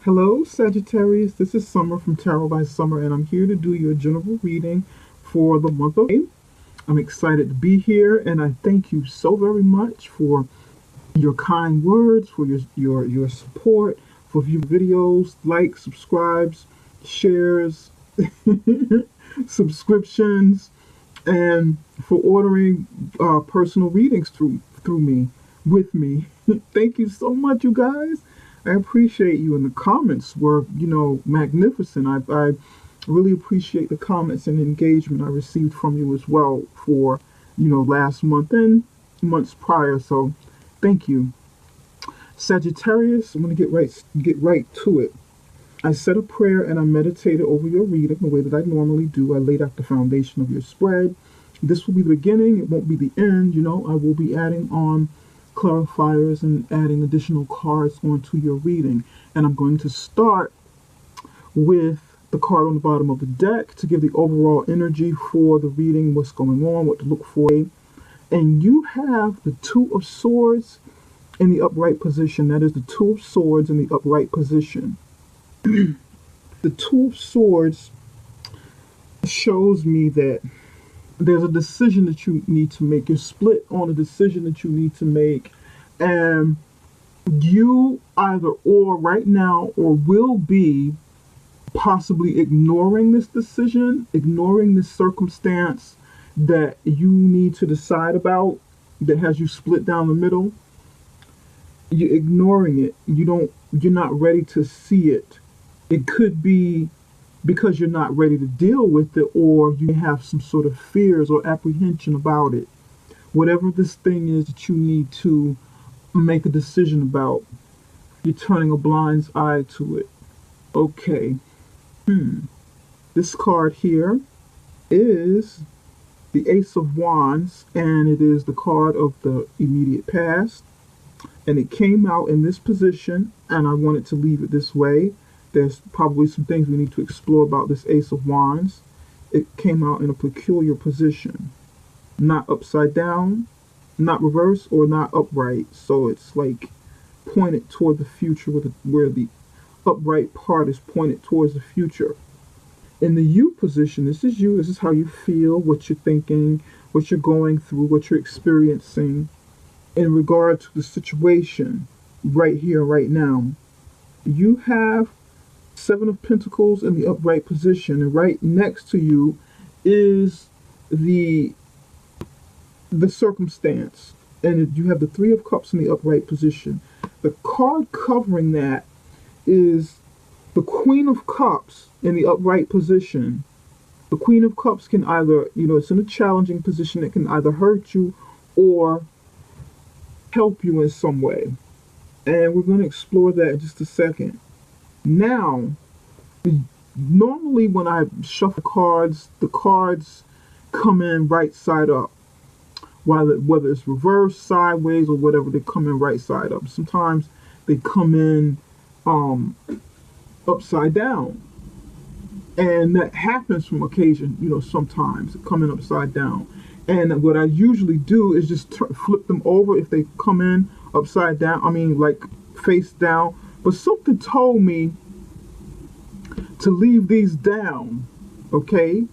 Hello, Sagittarius. This is Summer from Tarot by Summer, and I'm here to do your general reading for the month of May. I'm excited to be here, and I thank you so very much for your kind words, for your support, for viewing videos, likes, subscribes, shares, subscriptions, and for ordering personal readings through me with me. Thank you so much, you guys. I appreciate you, and the comments were, magnificent. I really appreciate the comments and engagement I received from you as well for, last month and months prior. So, thank you, Sagittarius. I'm gonna get right to it. I said a prayer and I meditated over your reading the way that I normally do. I laid out the foundation of your spread. This will be the beginning. It won't be the end. I will be adding on clarifiers and adding additional cards onto your reading. And I'm going to start with the card on the bottom of the deck to give the overall energy for the reading, what's going on, what to look for. And you have the Two of Swords in the upright position. That is the Two of Swords in the upright position. The Two of Swords shows me that there's a decision that you need to make. You're split on a decision that you need to make, and you either or right now or will be possibly ignoring this decision, ignoring this circumstance that you need to decide about that has you split down the middle. You're ignoring it. You're not ready to see it. It could be because you're not ready to deal with it, or you have some sort of fears or apprehension about it. Whatever this thing is that you need to make a decision about, you're turning a blind eye to it. Okay. This card here is the Ace of Wands, and it is the card of the immediate past. And it came out in this position, and I wanted to leave it this way. There's probably some things we need to explore about this Ace of Wands. It came out in a peculiar position. Not upside down, not reverse, or not upright. So it's like pointed toward the future, where the upright part is pointed towards the future. In the you position, this is you. This is how you feel, what you're thinking, what you're going through, what you're experiencing in regard to the situation right here, right now. You have Seven of Pentacles in the upright position, and right next to you is the circumstance, and you have the Three of Cups in the upright position. The card covering that is the Queen of Cups in the upright position. The Queen of Cups can either, it's in a challenging position. It can either hurt you or help you in some way, and we're going to explore that in just a second. Now, normally when I shuffle cards, the cards come in right side up. Whether it's reverse, sideways, or whatever, they come in right side up. Sometimes they come in upside down. And that happens from occasion, sometimes they come in upside down. And what I usually do is just flip them over if they come in upside down. Like face down. But something told me to leave these down, okay?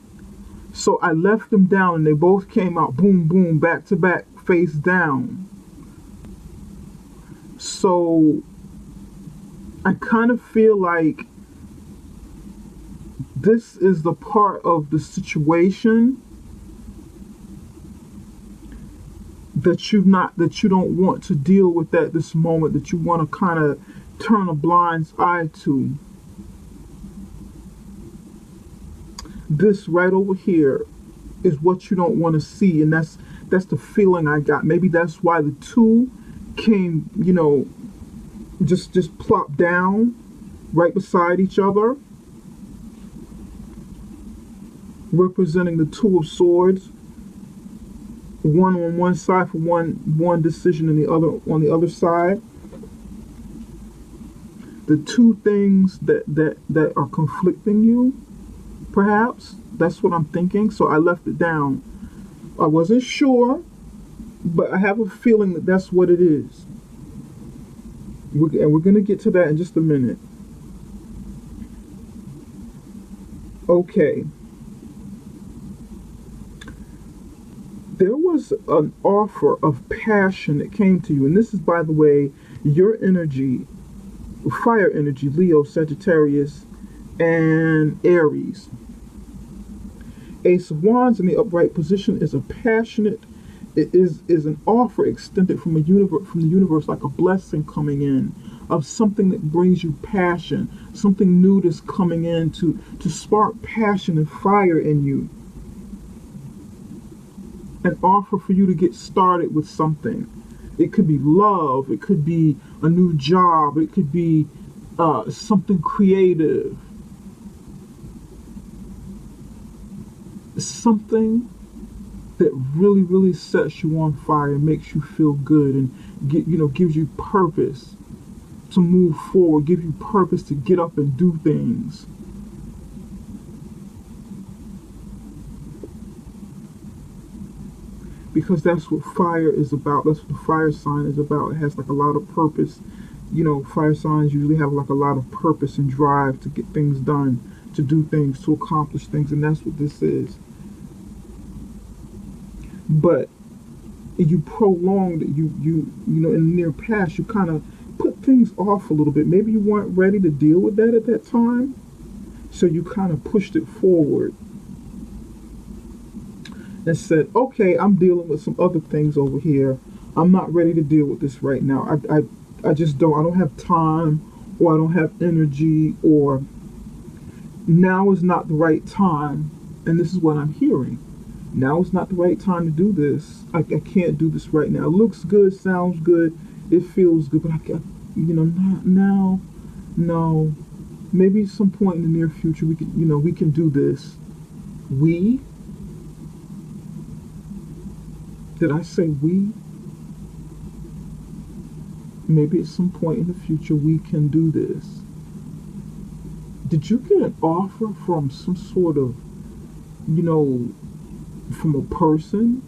So I left them down, and they both came out boom, boom, back to back, face down. So I kind of feel like this is the part of the situation that you don't want to deal with at this moment, that you want to kind of turn a blind eye to. This right over here is what you don't want to see, and that's the feeling I got. Maybe that's why the two came, just plopped down right beside each other, representing the Two of Swords. One on one side for one decision, and the other on the other side. The two things that are conflicting you, perhaps. That's what I'm thinking. So I left it down. I wasn't sure, but I have a feeling that that's what it is. And we're going to get to that in just a minute. Okay, there was an offer of passion that came to you, and this is, by the way, your energy, fire energy, Leo, Sagittarius, and Aries. Ace of Wands in the upright position is a passionate. It is an offer extended from the universe, like a blessing coming in of something that brings you passion, something new that's coming in to spark passion and fire in you. An offer for you to get started with something. It could be love. It could be a new job. It could be something creative. Something that really, really sets you on fire and makes you feel good and gives you purpose to move forward, give you purpose to get up and do things. Because that's what fire is about. That's what the fire sign is about. It has like a lot of purpose. Fire signs usually have like a lot of purpose and drive to get things done, to do things, to accomplish things, and that's what this is. But you prolonged it. In the near past, you kind of put things off a little bit. Maybe you weren't ready to deal with that at that time, so you kind of pushed it forward and said, okay, I'm dealing with some other things over here. I'm not ready to deal with this right now. I just don't. I don't have time, or I don't have energy, or now is not the right time. And this is what I'm hearing. Now is not the right time to do this. I can't do this right now. It looks good, sounds good, it feels good, but I can't, not now. No. Maybe at some point in the near future we can do this. We? Did I say we? Maybe at some point in the future we can do this. Did you get an offer from some sort of, from a person?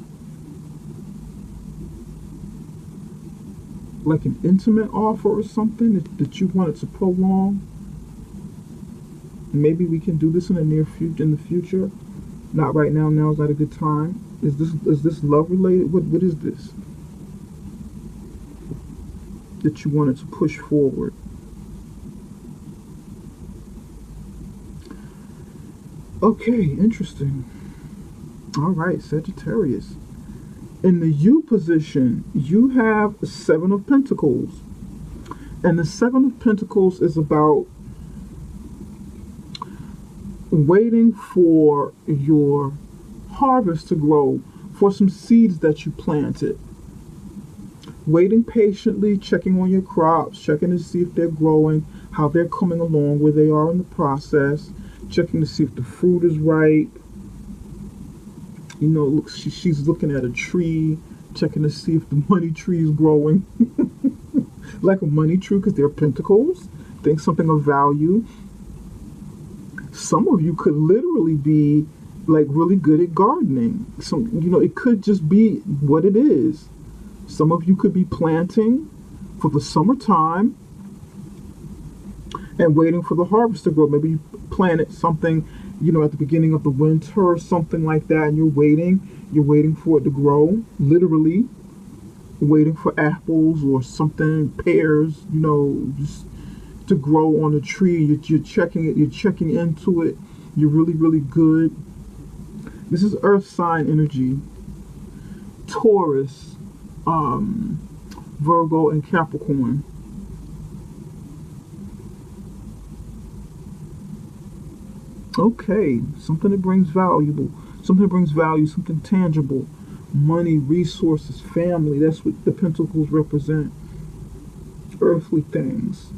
Like an intimate offer or something that you wanted to prolong? Maybe we can do this in the future. Not right now. Now is not a good time. Is this love related? What is this that you wanted to push forward? Okay, interesting. All right, Sagittarius. In the U position, you have the Seven of Pentacles. And the Seven of Pentacles is about waiting for your harvest to grow, for some seeds that you planted. Waiting patiently, checking on your crops, checking to see if they're growing, how they're coming along, where they are in the process, checking to see if the fruit is ripe. Look, she's looking at a tree, checking to see if the money tree is growing. Like a money tree, because they're pentacles. Think something of value. Some of you could literally be like really good at gardening. It could just be what it is. Some of you could be planting for the summertime and waiting for the harvest to grow. Maybe you planted something, at the beginning of the winter or something like that, and you're waiting for it to grow, literally waiting for apples or something, pears, just to grow on a tree. You're checking it, you're checking into it. You're really, really good. This is earth sign energy. Taurus, Virgo, and Capricorn. Okay, something that brings value, something tangible. Money, resources, family. That's what the pentacles represent. Earthly things.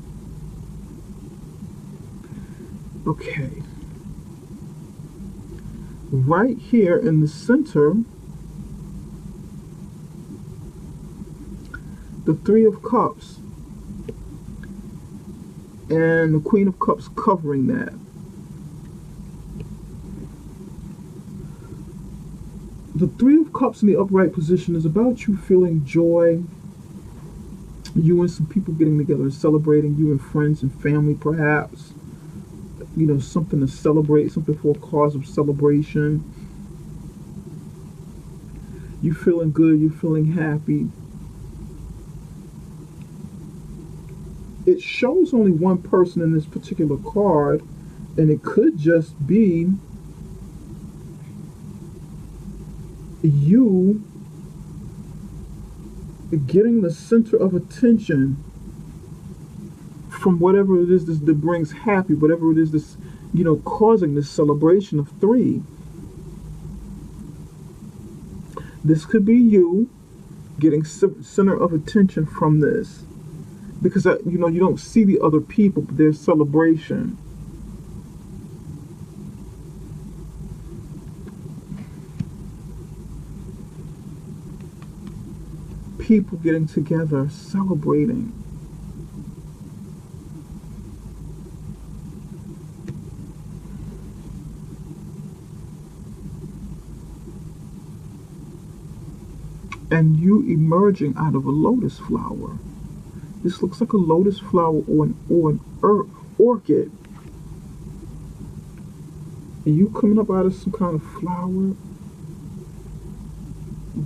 Okay. Right here in the center, the Three of Cups and the Queen of Cups covering that. The Three of Cups in the upright position is about you feeling joy. You and some people getting together and celebrating, you and friends and family perhaps. something to celebrate, something for a cause of celebration. You feeling good, you feeling happy. It shows only one person in this particular card, and it could just be you getting the center of attention from whatever it is that brings happy, whatever it is that's, causing this celebration of three. This could be you getting center of attention from this, because you don't see the other people, but there's celebration. People getting together, celebrating. And you emerging out of a lotus flower. This looks like a lotus flower or an orchid. And you coming up out of some kind of flower,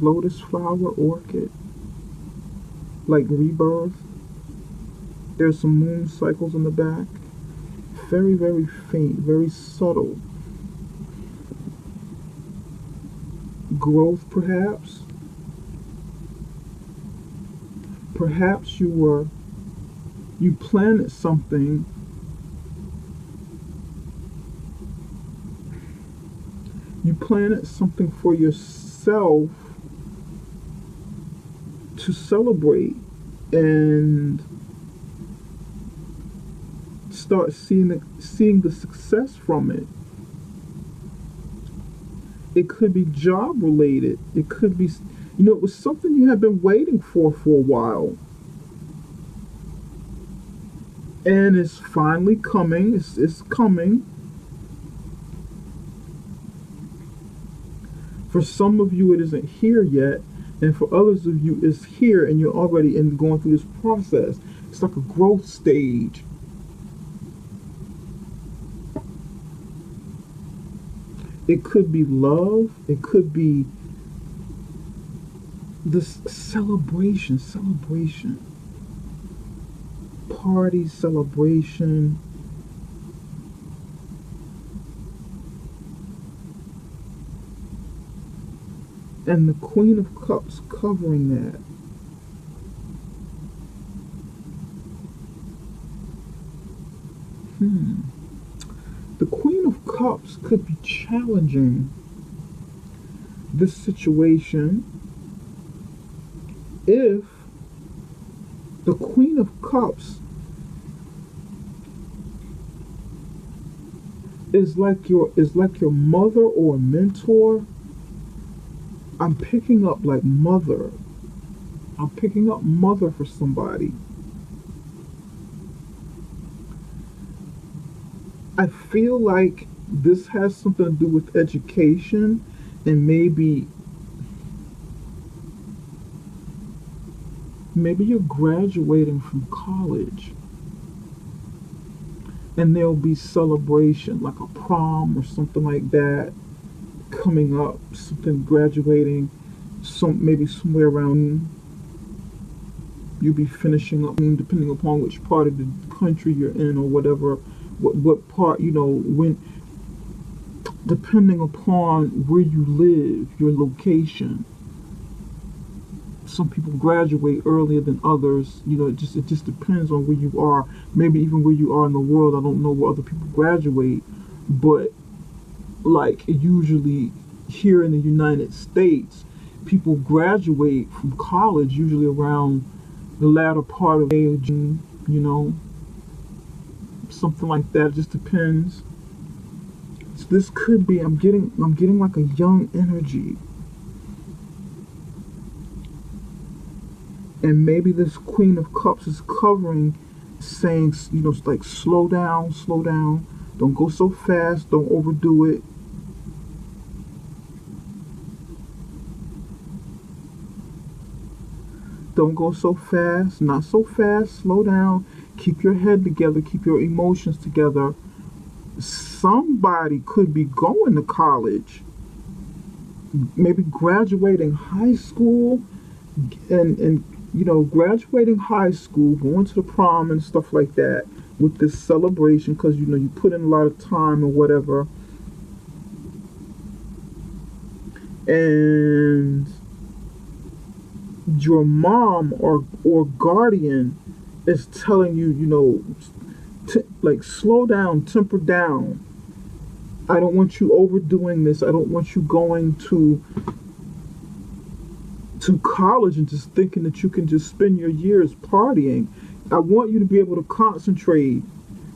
lotus flower, orchid, like rebirth. There's some moon cycles in the back. Very, very faint, very subtle. Growth, perhaps. Perhaps you planted something for yourself to celebrate and start seeing the success from it. It could be job related. It could be, it was something you have been waiting for a while. And it's finally coming. It's coming. For some of you, it isn't here yet. And for others of you, it's here and you're already going through this process. It's like a growth stage. It could be love. It could be this celebration, party, celebration. And the Queen of Cups covering that. The Queen of Cups could be challenging this situation if the Queen of Cups is like your mother or a mentor. I'm picking up like mother. I'm picking up mother for somebody. I feel like this has something to do with education, and maybe you're graduating from college and there'll be celebration, like a prom or something like that coming up, something graduating, maybe somewhere around, you'll be finishing up, depending upon which part of the country you're in or whatever, what part, when, depending upon where you live, your location. Some people graduate earlier than others. It just depends on where you are. Maybe even where you are in the world. I don't know where other people graduate, but like usually here in the United States, people graduate from college usually around the latter part of May or June. Something like that. It just depends. So this could be. I'm getting like a young energy. And maybe this Queen of Cups is covering, saying, like slow down, don't go so fast, don't overdo it. Don't go so fast, not so fast, slow down, keep your head together, keep your emotions together. Somebody could be going to college, maybe graduating high school, and graduating high school, going to the prom and stuff like that with this celebration, because you put in a lot of time or whatever, and your mom or guardian is telling you, like, slow down, temper down. I don't want you overdoing this. I don't want you going to college and just thinking that you can just spend your years partying. I want you to be able to concentrate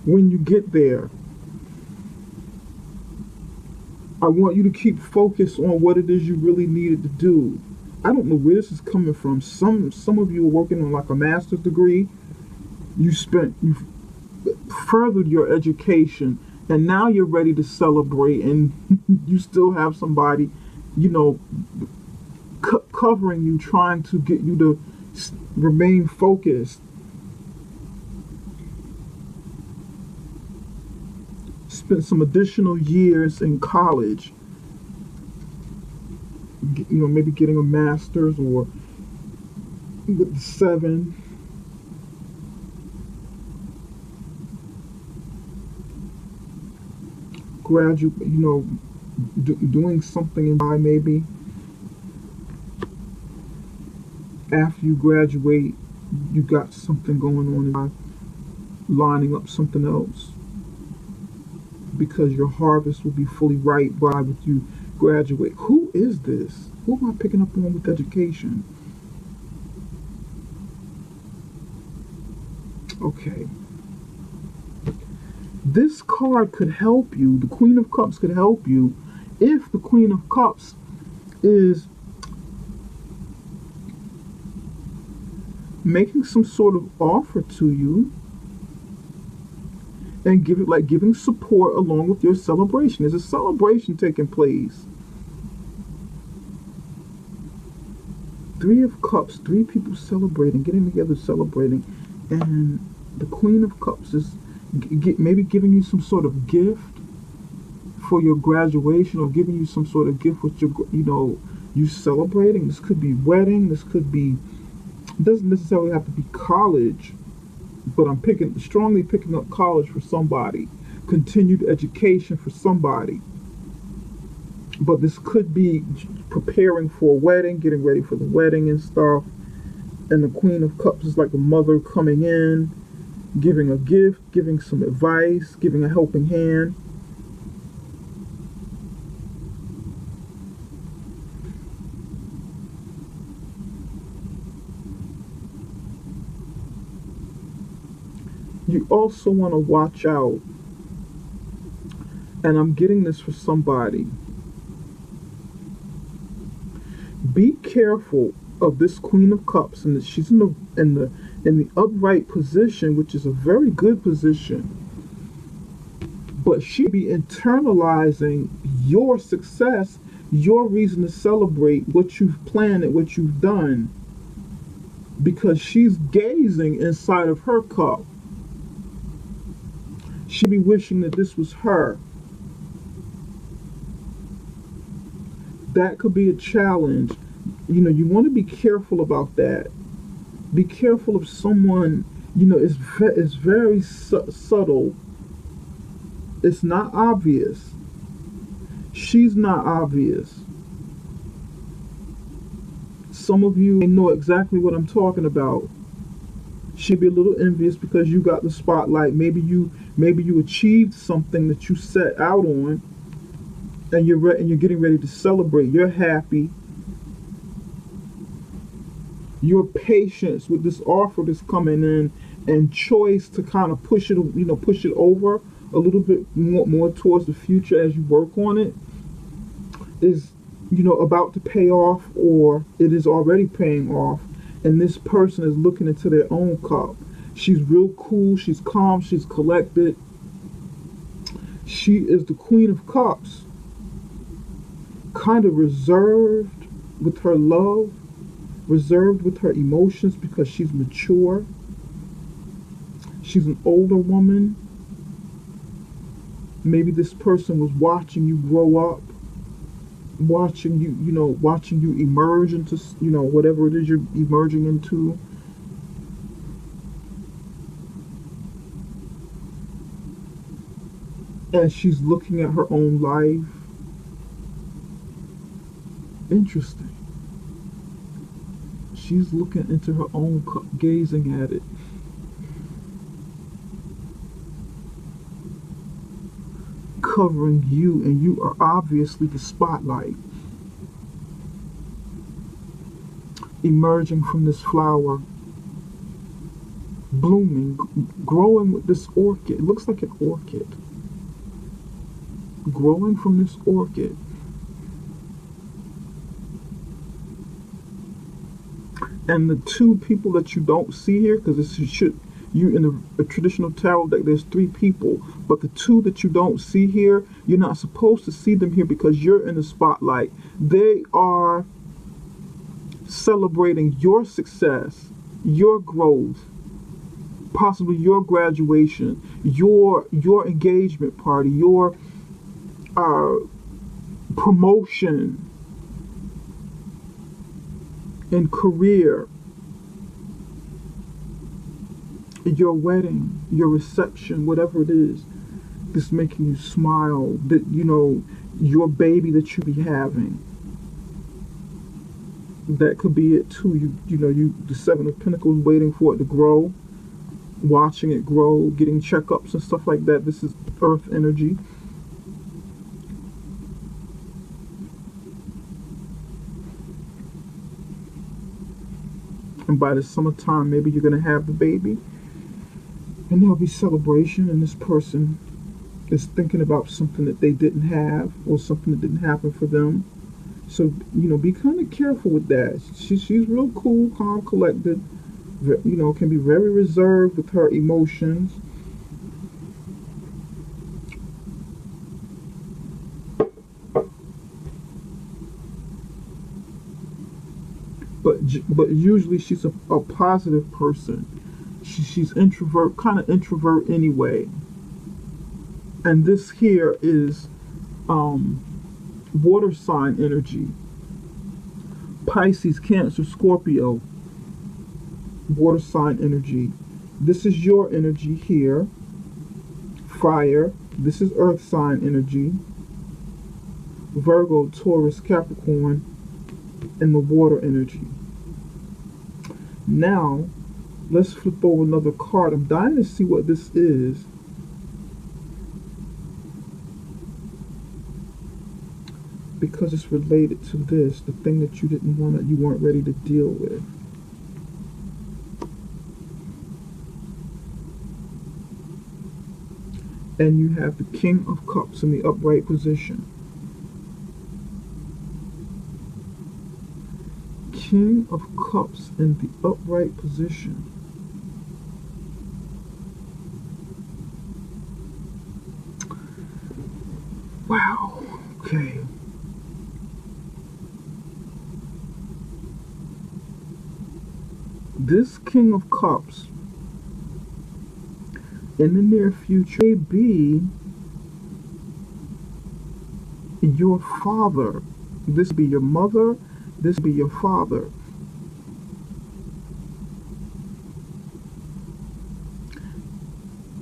when you get there. I want you to keep focused on what it is you really needed to do. I don't know where this is coming from. Some of you are working on like a master's degree. You've furthered your education, and now you're ready to celebrate, and you still have somebody, covering you, trying to get you to remain focused. Spent some additional years in college, maybe getting a master's or with 7. Graduate, doing something in life, maybe after you graduate, you got something going on in life, lining up something else, because your harvest will be fully ripe by with you graduate. Who is this? Who am I picking up on with education? Okay. This card could help you. The Queen of Cups could help you if the Queen of Cups is making some sort of offer to you and giving support along with your celebration. There's a celebration taking place. 3 of Cups, 3 people celebrating, getting together, celebrating, and the Queen of Cups is maybe giving you some sort of gift for your graduation, or giving you some sort of gift with your, you celebrating. This could be wedding. This could be, doesn't necessarily have to be college, but I'm strongly picking up college for somebody, continued education for somebody. But this could be preparing for a wedding, getting ready for the wedding and stuff. And the Queen of Cups is like a mother coming in, giving a gift, giving some advice, giving a helping hand. You also want to watch out, and I'm getting this for somebody. Be careful of this Queen of Cups, and she's in the upright position, which is a very good position. But she be internalizing your success, your reason to celebrate what you've planned and what you've done, because she's gazing inside of her cup. She'd be wishing that this was her. That could be a challenge. You want to be careful about that. Be careful of someone, it's very subtle. It's not obvious. She's not obvious. Some of you may know exactly what I'm talking about. She'd be a little envious because you got the spotlight. Maybe you achieved something that you set out on, and you're getting ready to celebrate. You're happy. Your patience with this offer that's coming in, and choice to kind of push it over a little bit more towards the future as you work on it, is about to pay off, or it is already paying off. And this person is looking into their own cup. She's real cool, she's calm, she's collected. She is the Queen of Cups. Kind of reserved with her love, reserved with her emotions, because she's mature. She's an older woman. Maybe this person was watching you grow up, watching you, watching you emerge into, whatever it is you're emerging into. And she's looking at her own life. Interesting. She's looking into her own cup, gazing at it. Covering you, and you are obviously the spotlight. Emerging from this flower, blooming, growing with this orchid. It looks like an orchid. Growing from this orchid. And the two people that you don't see here, because this should, you in a traditional tarot deck, there's three people, but the two that you don't see here, you're not supposed to see them here because you're in the spotlight. They are celebrating your success, your growth, possibly your graduation, your engagement party, your promotion in career, your wedding, your reception, whatever it is that's making you smile, that your baby that you be having. That could be it too. You the Seven of Pentacles, waiting for it to grow, watching it grow, getting checkups and stuff like that. This is earth energy. And by the summertime, maybe you're going to have the baby. And there'll be celebration, and this person is thinking about something that they didn't have or something that didn't happen for them. So, be kind of careful with that. She's real cool, calm, collected, can be very reserved with her emotions. But usually she's a positive person. She's introvert, kind of introvert anyway. And this here is water sign energy. Pisces, Cancer, Scorpio. Water sign energy. This is your energy here. Fire. This is earth sign energy. Virgo, Taurus, Capricorn, and the water energy. Now, let's flip over another card. I'm dying to see what this is. Because it's related to this, the thing that you weren't ready to deal with. And you have the King of Cups in the upright position. King of Cups in the upright position. Wow. Okay. This King of Cups in the near future may be your father. This be your mother. This be your father.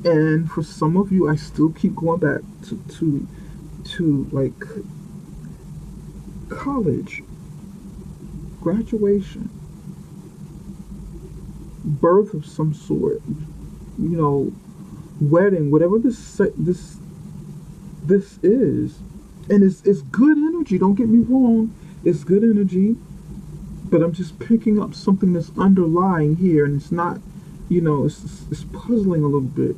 And for some of you, I still keep going back to like college, graduation, birth of some sort, wedding, whatever this is. And it's good energy, don't get me wrong. It's good energy, but I'm just picking up something that's underlying here, and it's not, it's puzzling a little bit.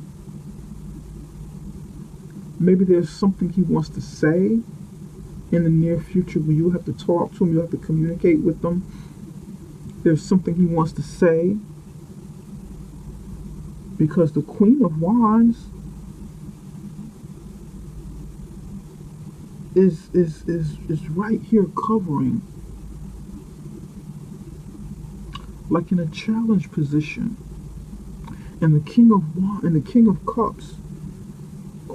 Maybe there's something he wants to say in the near future where you have to talk to him, you have to communicate with them. There's something he wants to say, because the Queen of Wands is right here covering, like in a challenge position. And the King of Cups,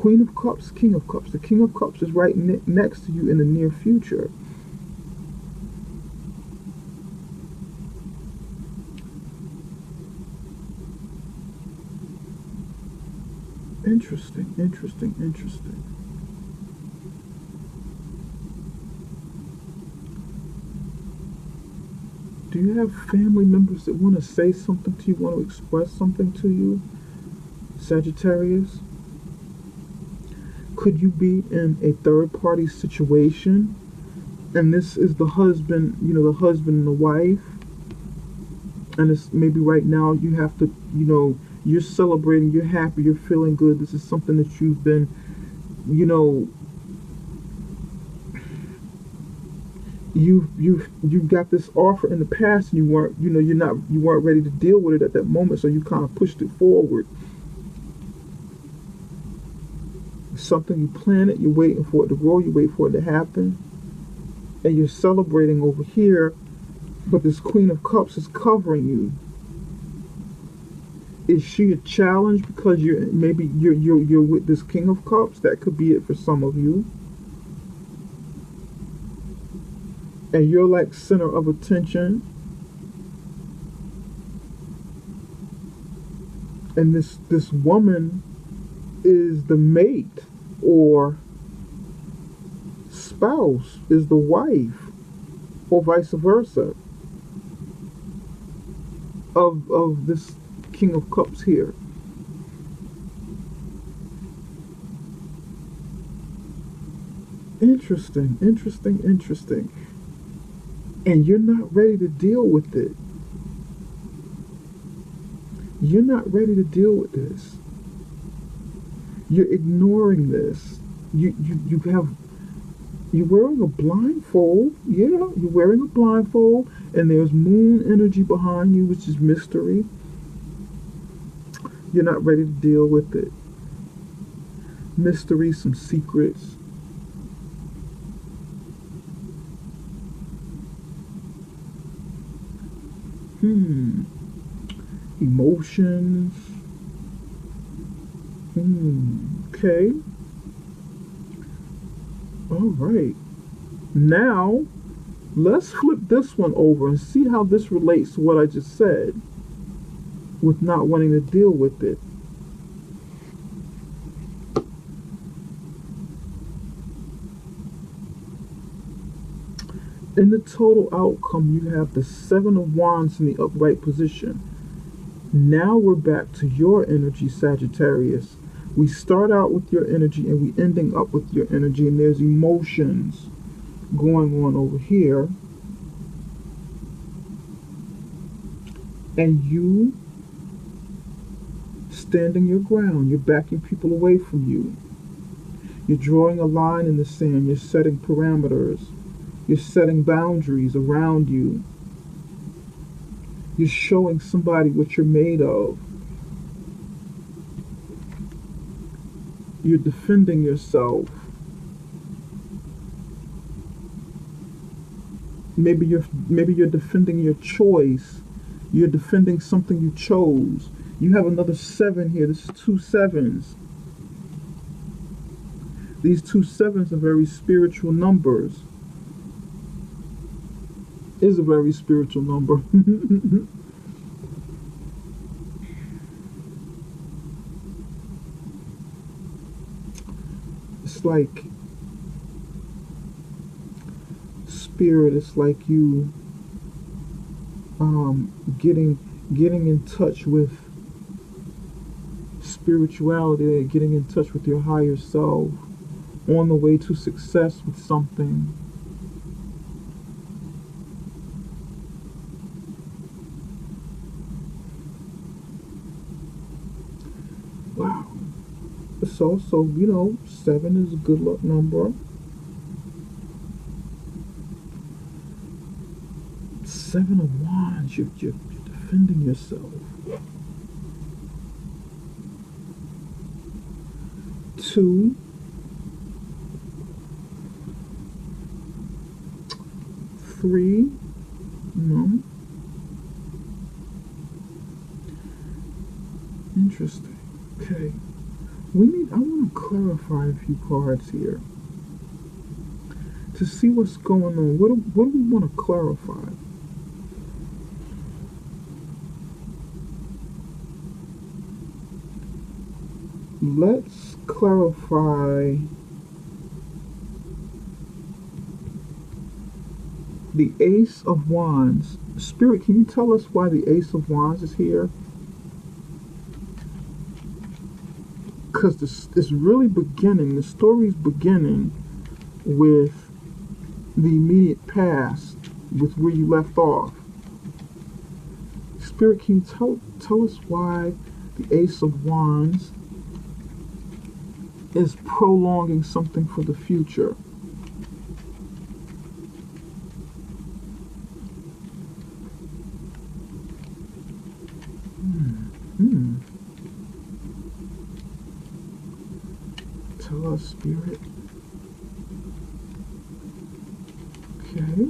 Queen of Cups, King of Cups. The King of Cups is right next to you in the near future. Interesting, interesting, interesting. Do you have family members that want to say something to you, want to express something to you, Sagittarius? Could you be in a third-party situation, and this is the husband, the husband and the wife, and it's maybe right now you have to, you're celebrating, you're happy, you're feeling good. This is something that you've been, you know, you've got this offer in the past, and you weren't ready to deal with it at that moment, so you kind of pushed it forward. Something you plan it, you're waiting for it to grow, you wait for it to happen, and you're celebrating over here, but this Queen of Cups is covering you. Is she a challenge because you're with this King of Cups? That could be it for some of you. And you're like center of attention. And this woman is the mate or spouse, is the wife, or vice versa, of this King of Cups here. Interesting, interesting, interesting. And you're not ready to deal with it. You're not ready to deal with this. You're ignoring this. You're wearing a blindfold. Yeah, you're wearing a blindfold, and there's moon energy behind you, which is mystery. You're not ready to deal with it. Mystery, some secrets. Emotions. Okay. All right. Now, let's flip this one over and see how this relates to what I just said with not wanting to deal with it. In the total outcome, you have the Seven of Wands in the upright position. Now we're back to your energy, Sagittarius. We start out with your energy and we ending up with your energy, and there's emotions going on over here. And you standing your ground. You're backing people away from you. You're drawing a line in the sand. You're setting parameters. You're setting boundaries around you. You're showing somebody what you're made of. You're defending yourself. Maybe you're defending your choice. You're defending something you chose. You have another 7 here. This is 2 sevens. These 2 sevens are very spiritual numbers. Is a very spiritual number. It's like spirit. It's like you getting in touch with spirituality, getting in touch with your higher self, on the way to success with something. Wow. So 7 is a good luck number. 7 of Wands, you're defending yourself. 2. 3. No. Interesting. Okay. I want to clarify a few cards here to see what's going on. What do we want to clarify? Let's clarify the Ace of Wands. Spirit, can you tell us why the Ace of Wands is here? Because this is really beginning, the story's beginning with the immediate past, with where you left off. Spirit, can you tell us why the Ace of Wands is prolonging something for the future? Hmm. Tell us, Spirit. Okay.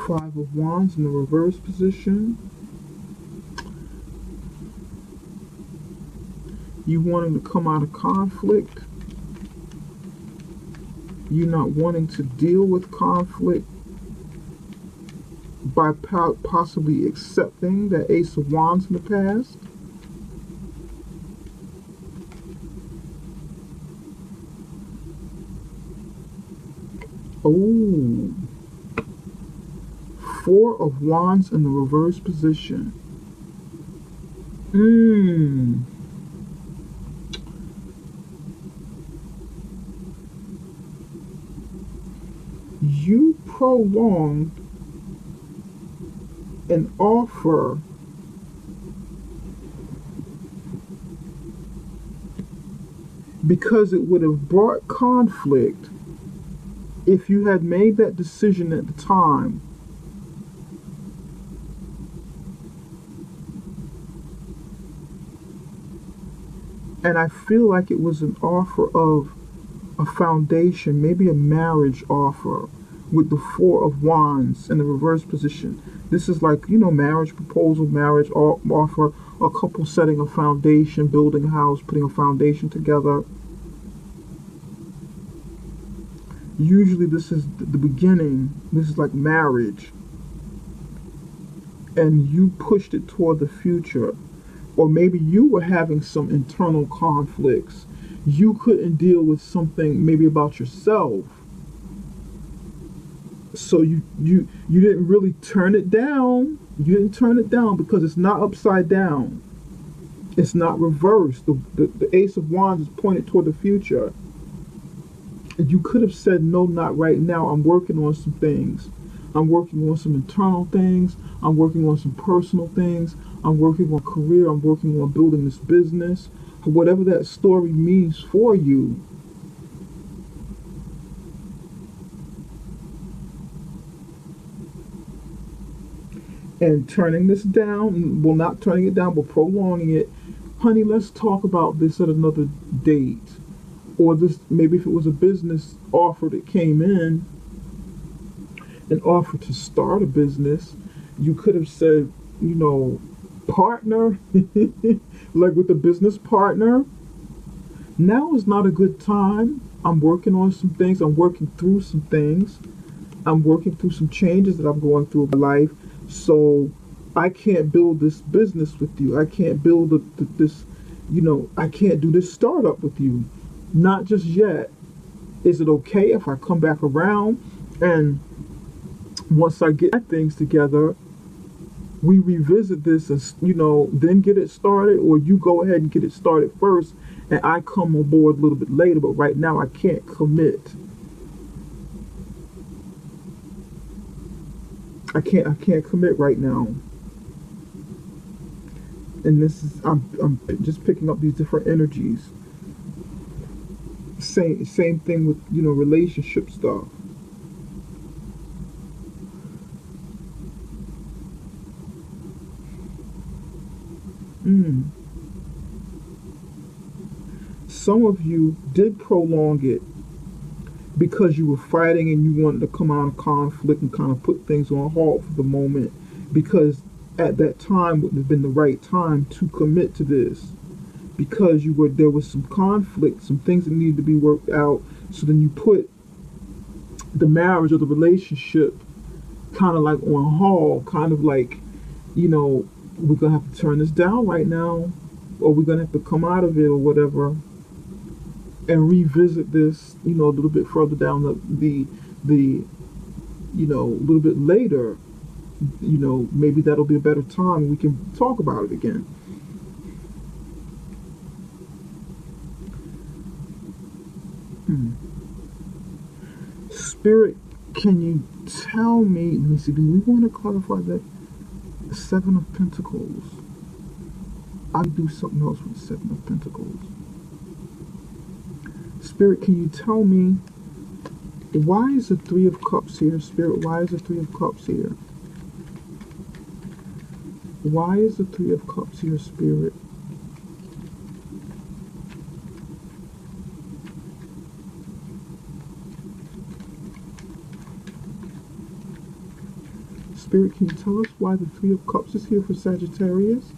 Five of Wands in the reverse position. You wanting to come out of conflict. You not wanting to deal with conflict by possibly accepting that Ace of Wands in the past. Oh. Four of Wands in the reverse position. You prolonged an offer because it would have brought conflict if you had made that decision at the time. And I feel like it was an offer of a foundation, maybe a marriage offer with the Four of Wands in the reverse position. This is like, marriage proposal, marriage offer, a couple setting a foundation, building a house, putting a foundation together. Usually this is the beginning. This is like marriage. And you pushed it toward the future. Or maybe you were having some internal conflicts. You couldn't deal with something maybe about yourself. So you didn't really turn it down. You didn't turn it down because it's not upside down. It's not reversed. The Ace of Wands is pointed toward the future. And you could have said, no, not right now. I'm working on some things. I'm working on some internal things. I'm working on some personal things. I'm working on career. I'm working on building this business. Whatever that story means for you. And turning this down, well, not turning it down, but prolonging it. Honey, let's talk about this at another date. Or this, maybe if it was a business offer that came in, an offer to start a business, you could have said, partner, like with a business partner. Now is not a good time. I'm working on some things. I'm working through some things. I'm working through some changes that I'm going through in my life. So I can't build this business with you. I can't build this, I can't do this startup with you. Not just yet. Is it okay if I come back around and once I get things together, we revisit this and, then get it started, or you go ahead and get it started first and I come on board a little bit later, but right now I can't commit. I can't commit right now. And this is, I'm just picking up these different energies. Same thing with, relationship stuff. some of you did prolong it because you were fighting and you wanted to come out of conflict and kind of put things on hold for the moment, because at that time wouldn't have been the right time to commit to this, because there was some conflict, some things that needed to be worked out. So then you put the marriage or the relationship kind of like on hold, kind of like, we're gonna have to turn this down right now, or we're gonna have to come out of it or whatever, and revisit this, a little bit further down the a little bit later. Maybe that'll be a better time. We can talk about it again. Spirit, can you tell me? Let me see. Do we want to clarify that Seven of Pentacles? I do something else with Seven of Pentacles. Spirit, can you tell me why is the Three of Cups here? Spirit, why is the Three of Cups here? Why is the Three of Cups here, Spirit? Spirit, can you tell us why the Three of Cups is here for Sagittarius?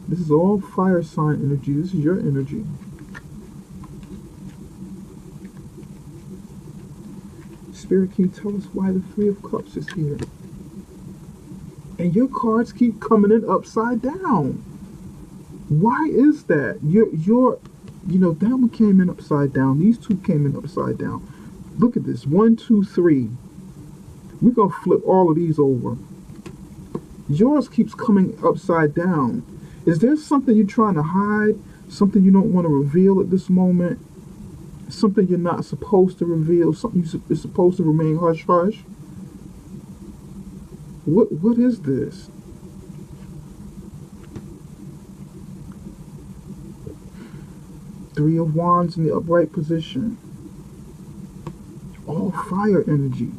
This is all fire sign energy. This is your energy. Spirit, can you tell us why the Three of Cups is here? And your cards keep coming in upside down. Why is that? That one came in upside down. These two came in upside down. Look at this. 1, 2, 3. We're going to flip all of these over. Yours keeps coming upside down. Is there something you're trying to hide? Something you don't want to reveal at this moment? Something you're not supposed to reveal? Something you're supposed to remain hush-hush? What is this? Three of Wands in the upright position. All fire energy.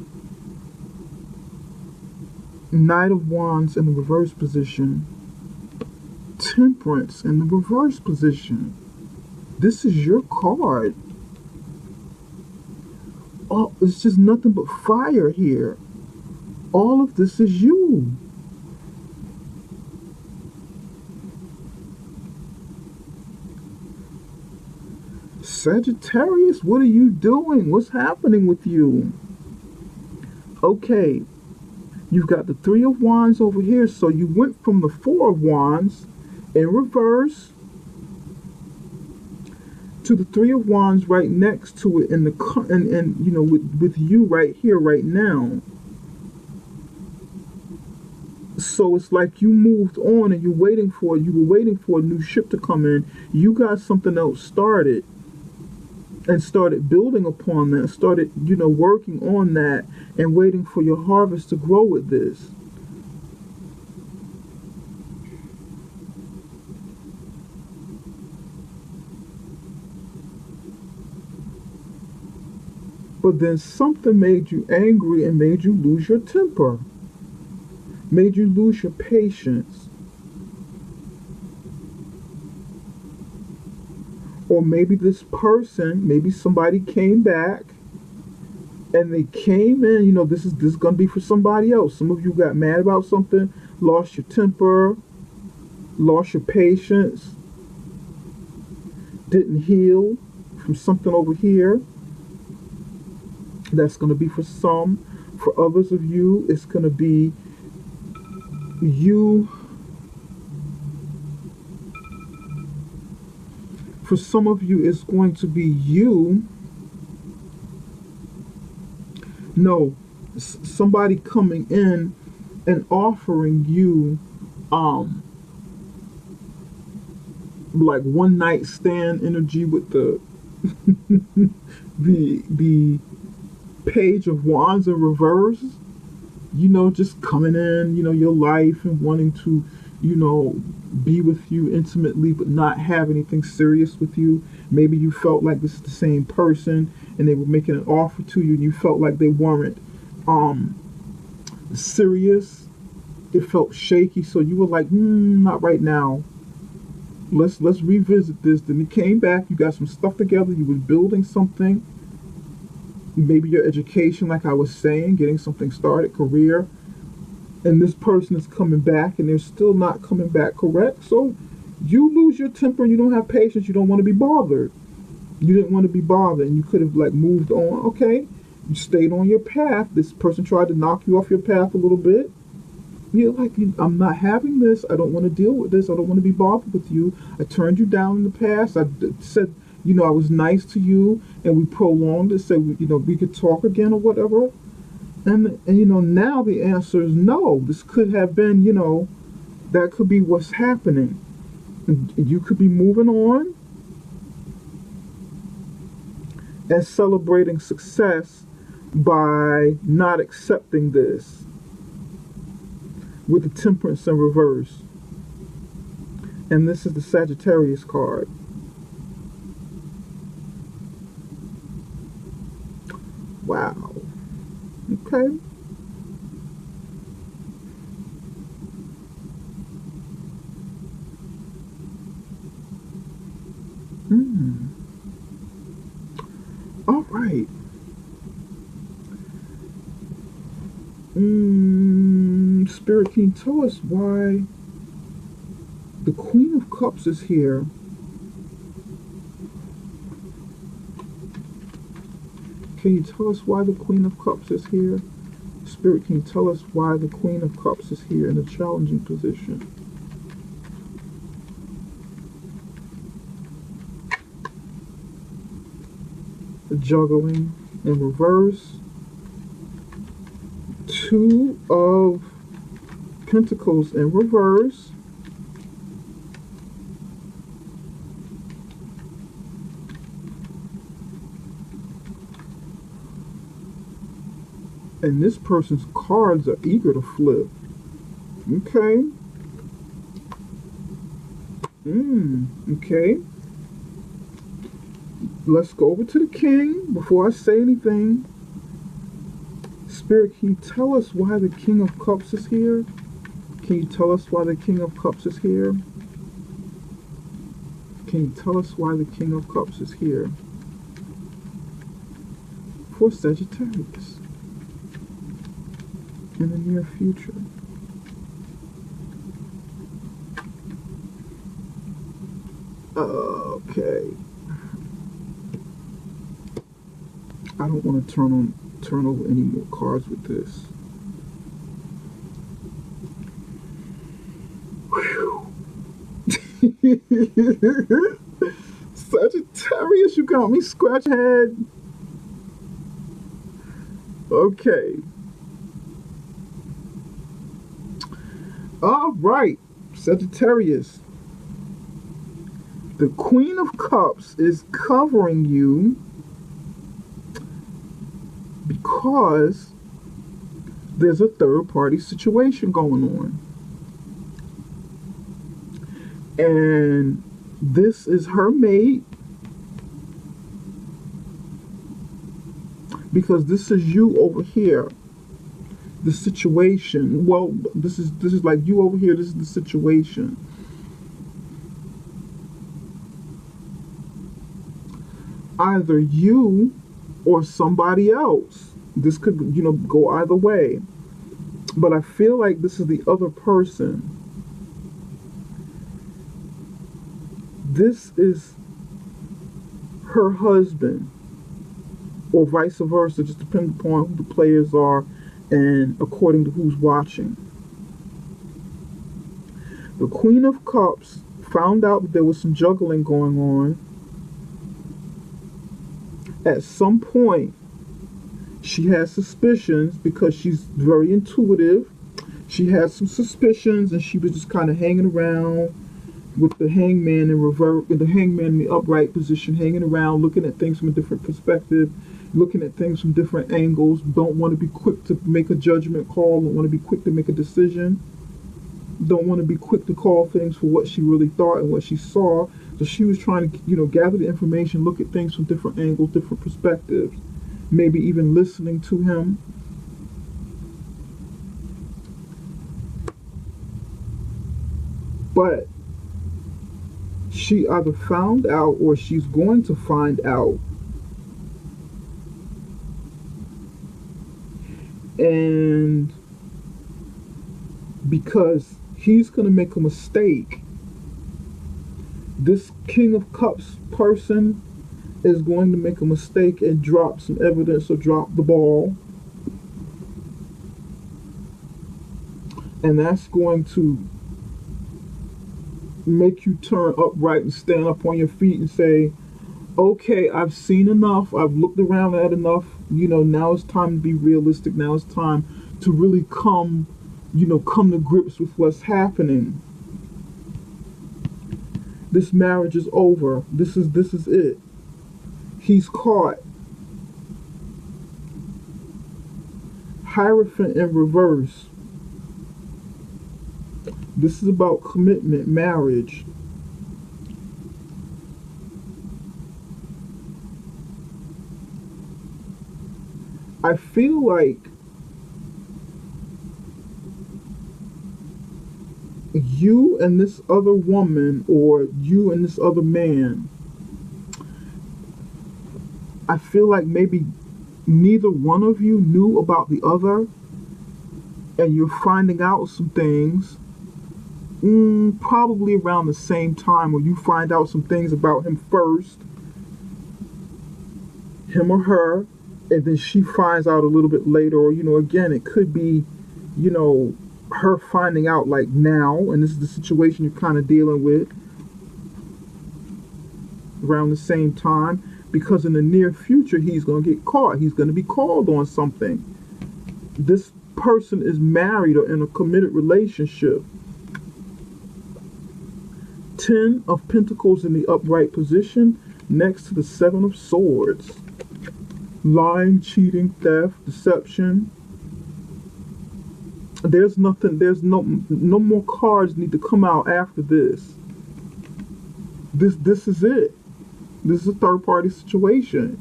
Knight of Wands in the reverse position. Temperance in the reverse position. This is your card. Oh, it's just nothing but fire here. All of this is you. Sagittarius, what are you doing? What's happening with you? Okay, you've got the Three of Wands over here, so you went from the Four of Wands in reverse to the Three of Wands right next to it, with you right here, right now. So it's like you moved on and you were waiting for a new ship to come in. You got something else started and started building upon that, started, working on that and waiting for your harvest to grow with this. But then something made you angry and made you lose your temper, made you lose your patience. Or maybe this person, maybe somebody came back and they came in, this is going to be for somebody else. Some of you got mad about something, lost your temper, lost your patience, didn't heal from something over here. That's going to be for some. For others of you, it's going to be you. For some of you, it's going to be you. No, somebody coming in and offering you like one night stand energy with the the Page of Wands in reverse. Just coming in, your life and wanting to, be with you intimately, but not have anything serious with you. Maybe you felt like this is the same person and they were making an offer to you and you felt like they weren't serious. It felt shaky, so you were like, not right now. let's revisit this. Then you came back, you got some stuff together, you was building something, maybe your education, like I was saying, getting something started, career, and this person is coming back and they're still not coming back correct. So you lose your temper, you don't have patience, you don't want to be bothered. You didn't want to be bothered, and you could have like moved on. Okay, you stayed on your path. This person tried to knock you off your path a little bit. You're like, I'm not having this. I don't want to deal with this. I don't want to be bothered with you. I turned you down in the past. I said, I was nice to you, and we prolonged it. Said, we could talk again or whatever. And now the answer is no. This could have been, that could be what's happening. And you could be moving on and celebrating success by not accepting this with the temperance in reverse. And this is the Sagittarius card. Wow. Okay. All right. Spirit, can you tell us why the Queen of Cups is here? Can you tell us why the Queen of Cups is here? Spirit, can you tell us why the Queen of Cups is here in a challenging position? The juggling in reverse. Two of Pentacles in reverse. And this person's cards are eager to flip. Okay. Okay. Let's go over to the King before I say anything. Spirit, can you tell us why the King of Cups is here? Can you tell us why the King of Cups is here? Can you tell us why the King of Cups is here? For Sagittarius. In the near future. Okay. I don't want to turn over any more cards with this. Sagittarius, you got me scratch head. Okay. All right, Sagittarius. The Queen of Cups is covering you because there's a third-party situation going on. And this is her mate, because this is you over here. The situation. Well, this is like you over here. This is the situation. Either you or somebody else. This could, go either way. But I feel like this is the other person. This is her husband, or vice versa. Just depending upon who the players are and according to who's watching. The Queen of Cups found out that there was some juggling going on. At some point, she has suspicions because she's very intuitive. She had some suspicions, and she was just kind of hanging around with the Hangman in reverse, with the Hangman in the upright position, hanging around, looking at things from a different perspective, looking at things from different angles. Don't want to be quick to make a judgment call. Don't want to be quick to make a decision. Don't want to be quick to call things for what she really thought and what she saw. So she was trying to, gather the information, look at things from different angles, different perspectives, maybe even listening to him. But She either found out or she's going to find out. And because he's going to make a mistake, this King of Cups person is going to make a mistake and drop some evidence or drop the ball. And that's going to make you turn upright and stand up on your feet and say, okay, I've seen enough. I've looked around at enough. Now it's time to be realistic. Now it's time to really come to grips with what's happening. This marriage is over. This is it. He's caught. Hierophant in reverse. This is about commitment, marriage. I feel like you and this other woman, or you and this other man, I feel like maybe neither one of you knew about the other, and you're finding out some things probably around the same time, or you find out some things about him first, him or her, and then she finds out a little bit later, or again, it could be her finding out like now, and this is the situation you're kind of dealing with around the same time, because in the near future he's going to get caught. He's going to be called on something. This person is married or in a committed relationship. 10 of Pentacles in the upright position next to the 7 of Swords. Lying, cheating, theft, deception. There's no more cards need to come out after this. This is it. This is a third party situation.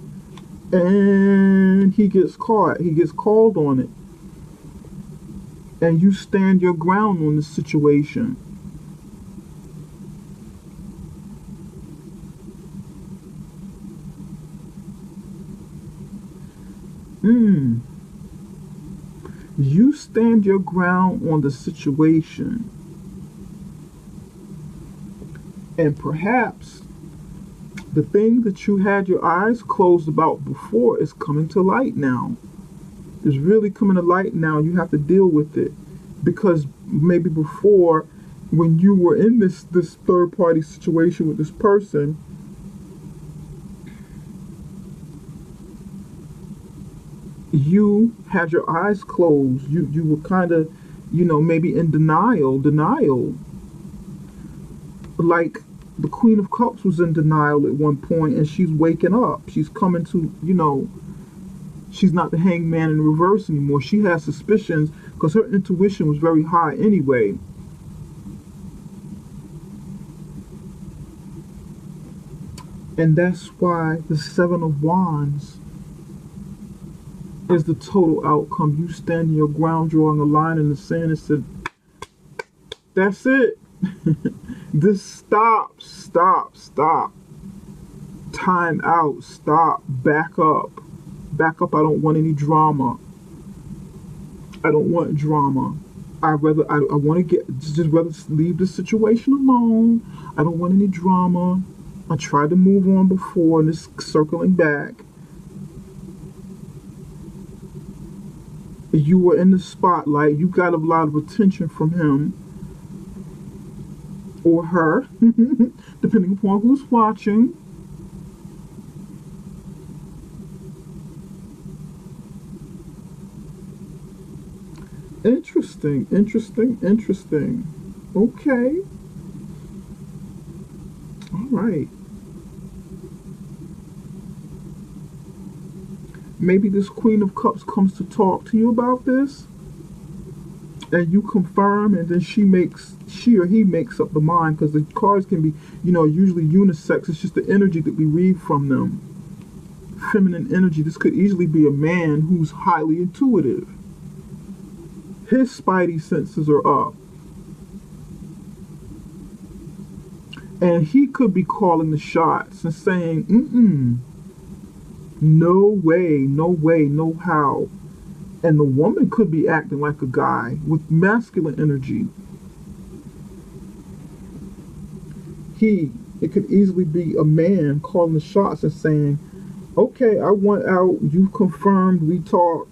And he gets caught. He gets called on it. And you stand your ground on this situation. You stand your ground on the situation. And perhaps the thing that you had your eyes closed about before is coming to light now. It's really coming to light now. You have to deal with it. Because maybe before, when you were in this third party situation with this person, you had your eyes closed. You were kind of, maybe in denial. Like the Queen of Cups was in denial at one point, and she's waking up. She's coming to, she's not the Hangman in reverse anymore. She has suspicions because her intuition was very high anyway. And that's why the 7 of Wands is the total outcome. You stand your ground, drawing a line in the sand and said, that's it. This stop. Time out, stop, back up. I don't want any drama. I don't want drama. I want to just rather leave the situation alone. I don't want any drama. I tried to move on before, and it's circling back. You were in the spotlight. You got a lot of attention from him or her, depending upon who's watching. Interesting. Okay. All right. Maybe this Queen of Cups comes to talk to you about this, and you confirm, and then she or he makes up the mind, because the cards can be, usually unisex. It's just the energy that we read from them. Feminine energy. This could easily be a man who's highly intuitive. His spidey senses are up. And he could be calling the shots and saying, mm-mm, no way, no way, no how. And the woman could be acting like a guy with masculine energy. It could easily be a man calling the shots and saying, okay, I want out, you confirmed, we talked,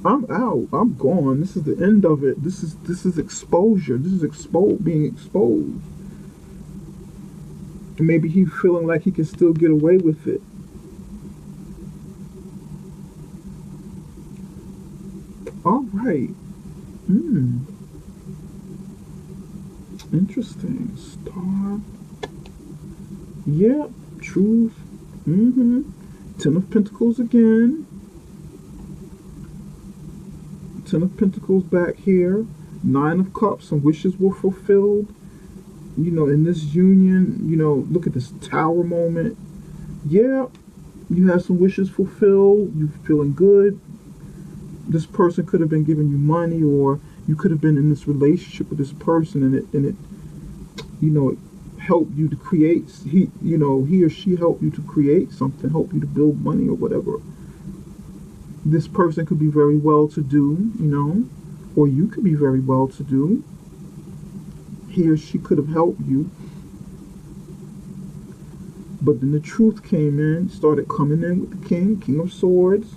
I'm out, I'm gone, this is the end of it, this is exposure, this is being exposed. And maybe he's feeling like he can still get away with it. All right. Hmm. Interesting. Star. Yep. Truth. Mm-hmm. Ten of Pentacles again. Ten of Pentacles back here. Nine of Cups. Some wishes were fulfilled. You know, in this union, you know, look at this Tower moment. Yeah, you have some wishes fulfilled. You're feeling good. This person could have been giving you money, or you could have been in this relationship with this person, and it you know, it helped you to create. He or she helped you to create something, helped you to build money or whatever. This person could be very well to do, you know, or you could be very well to do. He or she could have helped you, but then the truth came in, started coming in with the King of Swords.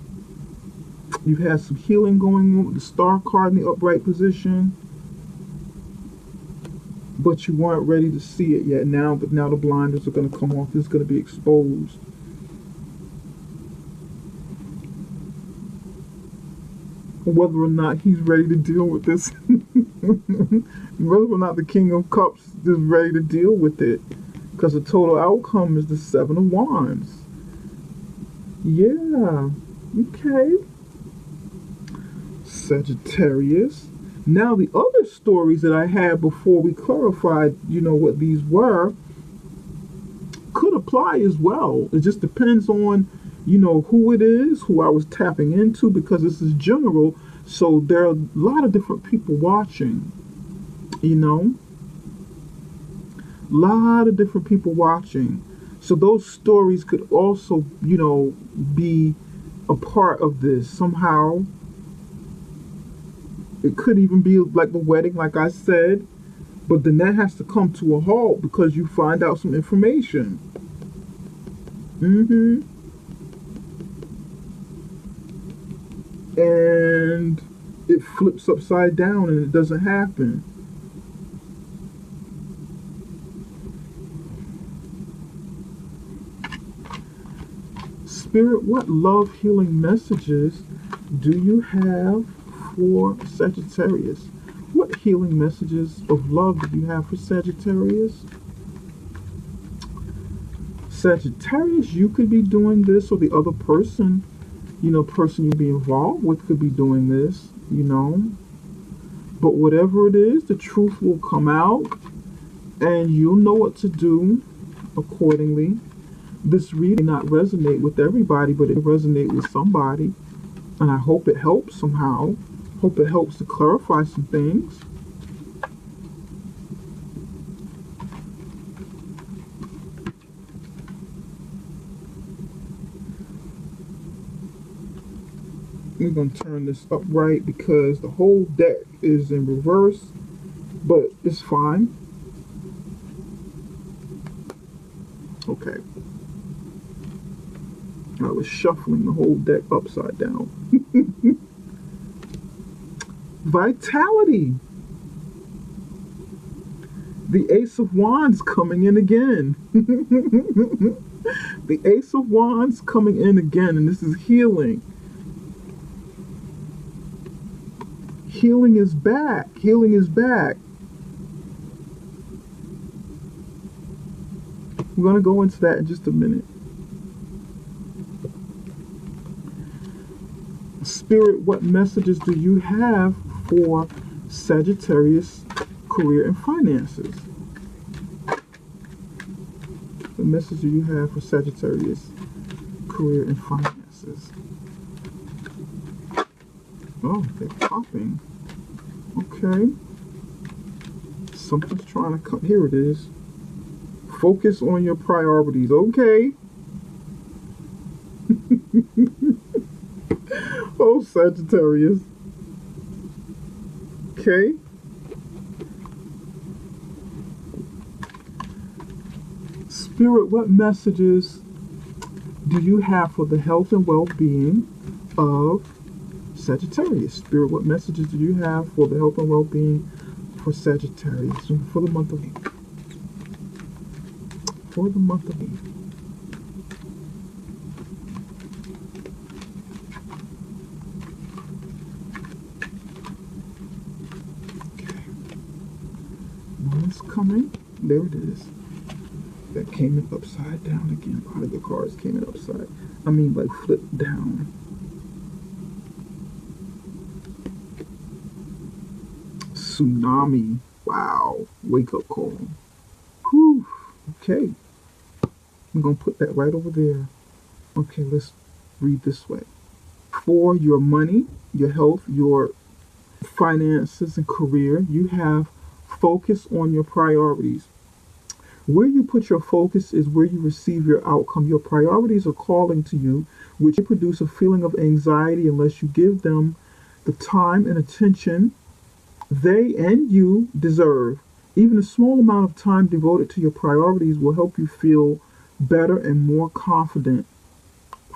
You've had some healing going on with the Star card in the upright position, but you weren't ready to see it yet. But now the blinders are going to come off. This is going to be exposed. Whether or not he's ready to deal with this, whether or not the King of Cups is ready to deal with it, because the total outcome is the Seven of Wands. Yeah, okay. Sagittarius. Now the other stories that I had before we clarified, you know, what these were, could apply as well. It just depends on, you know, who it is, who I was tapping into, because this is general. So there are a lot of different people watching, you know, a lot of different people watching. So those stories could also, you know, be a part of this somehow. It could even be like the wedding, like I said, but then that has to come to a halt because you find out some information. And it flips upside down and it doesn't happen. Spirit, what love healing messages do you have for Sagittarius? What healing messages of love do you have for Sagittarius? Sagittarius, you could be doing this, or the other person, you know, person you be involved with could be doing this, you know. But whatever it is, the truth will come out and you'll know what to do accordingly. This reading may not resonate with everybody, but it resonate with somebody. And I hope it helps somehow. Hope it helps to clarify some things. We're going to turn this upright because the whole deck is in reverse, but it's fine. Okay. I was shuffling the whole deck upside down. Vitality. The Ace of Wands coming in again. The Ace of Wands coming in again, and this is healing. Healing is back. Healing is back. We're going to go into that in just a minute. Spirit, what messages do you have for Sagittarius career and finances? What message do you have for Sagittarius career and finances? Oh, they're popping. Okay. Something's trying to come. Here it is. Focus on your priorities. Okay. Oh, Sagittarius. Okay. Spirit, what messages do you have for the health and well-being of Sagittarius? Spirit, what messages do you have for the health and well-being for Sagittarius for the month of May? For the month of May. Okay. One is coming. There it is. That came in upside down again. Part of the cards came in upside. I mean, like flipped down. Tsunami. Wow. Wake up call. Whew. Okay. I'm going to put that right over there. Okay, let's read this way. For your money, your health, your finances, and career, you have focus on your priorities. Where you put your focus is where you receive your outcome. Your priorities are calling to you, which produce a feeling of anxiety unless you give them the time and attention they and you deserve. Even a small amount of time devoted to your priorities will help you feel better and more confident.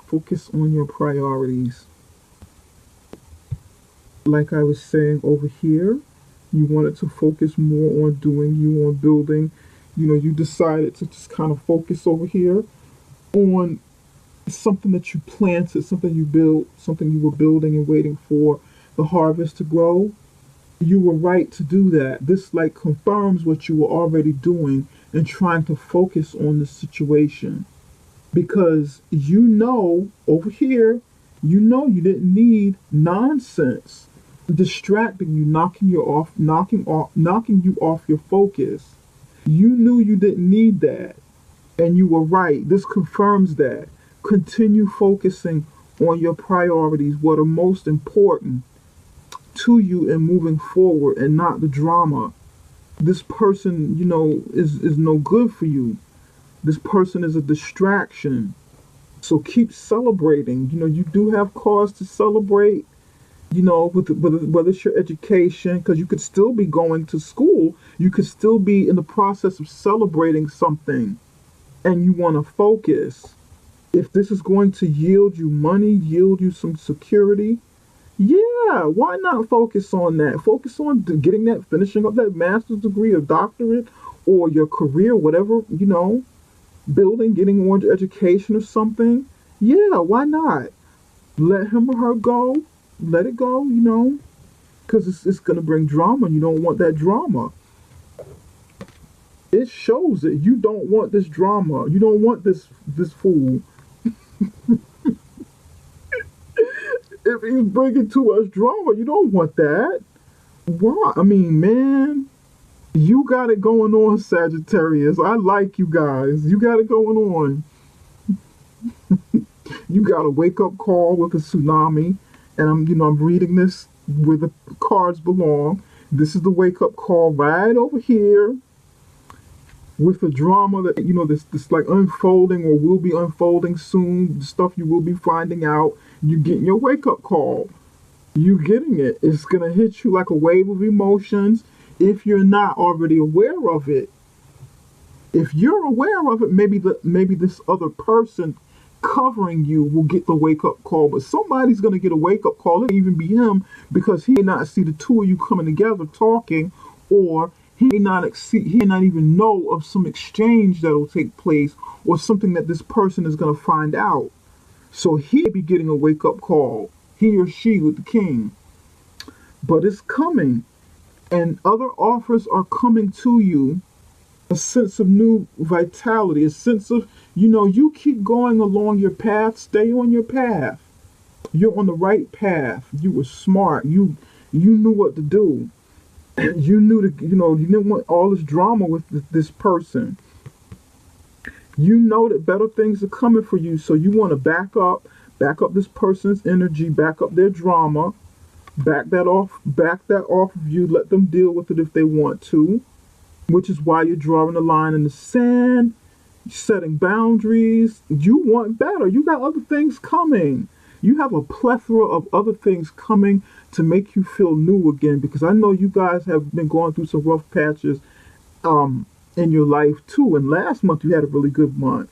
Focus on your priorities. Like I was saying over here, you wanted to focus more on doing, you on building. You know, you decided to just kind of focus over here on something that you planted, something you built, something you were building and waiting for the harvest to grow. You were right to do that. This like confirms what you were already doing and trying to focus on the situation. Because you know over here, you know you didn't need nonsense distracting you, knocking you off your focus. You knew you didn't need that, and you were right. This confirms that. Continue focusing on your priorities, what are most important to you and moving forward, and not the drama. This person, you know, is no good for you. This person is a distraction. So keep celebrating. You know, you do have cause to celebrate. You know, whether it's your education, because you could still be going to school, you could still be in the process of celebrating something, and you want to focus. If this is going to yield you money, yield you some security, yeah, why not focus on that? Focus on getting that, finishing up that master's degree or doctorate, or your career, whatever, you know, building, getting more education or something. Yeah, why not? Let him or her go. Let it go, you know, because it's going to bring drama. You don't want that drama. It shows that you don't want this drama. You don't want this fool. If he's bringing too much drama, you don't want that. Why? I mean, man, you got it going on, Sagittarius. I like you guys. You got it going on. You got a wake-up call with a tsunami. And I'm reading this where the cards belong. This is the wake-up call right over here with the drama that, you know, this like unfolding or will be unfolding soon, stuff you will be finding out. You getting your wake-up call. You getting it. It's going to hit you like a wave of emotions if you're not already aware of it. If you're aware of it, maybe this other person covering you will get the wake-up call, but somebody's going to get a wake-up call. It may even be him, because he may not see the two of you coming together talking, or he may not even know of some exchange that will take place, or something that this person is going to find out. So he may be getting a wake-up call, he or she with the king. But it's coming, and other offers are coming to you. A sense of new vitality, a sense of, you know, you keep going along your path, stay on your path. You're on the right path. You were smart. You knew what to do. You knew that, you know, you didn't want all this drama with this person. You know that better things are coming for you, so you want to back up this person's energy, back up their drama, back that off of you, let them deal with it if they want to. which is why you're drawing a line in the sand, setting boundaries. You want better. You got other things coming. You have a plethora of other things coming to make you feel new again, because I know you guys have been going through some rough patches in your life too. And last month you had a really good month.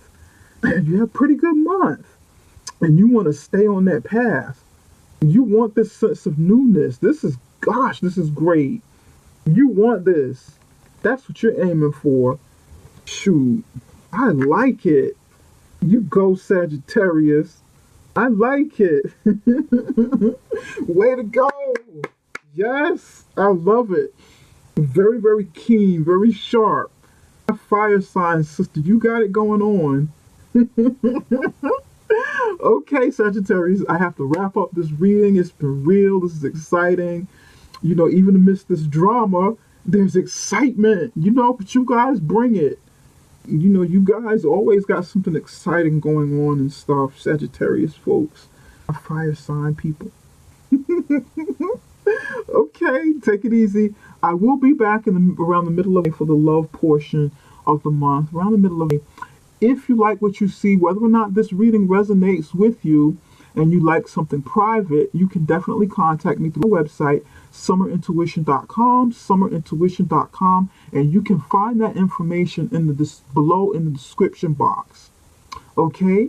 You had a pretty good month. And you want to stay on that path. You want this sense of newness. This is great. You want this. That's what you're aiming for. Shoot. I like it. You go, Sagittarius. I like it. Way to go. Yes, I love it. Very, very keen, very sharp. My fire sign sister, you got it going on. Okay, Sagittarius, I have to wrap up this reading. It's been real. This is exciting. Even amidst this drama, there's excitement, but you guys bring it. You guys always got something exciting going on and stuff, Sagittarius folks. A fire sign people. Okay, take it easy. I will be back around the middle of May for the love portion of the month. Around the middle of May. If you like what you see, whether or not this reading resonates with you and you like something private, you can definitely contact me through my website, summerintuition.com, and you can find that information below in the description box. Okay?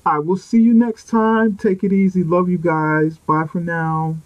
I will see you next time. Take it easy. Love you guys. Bye for now.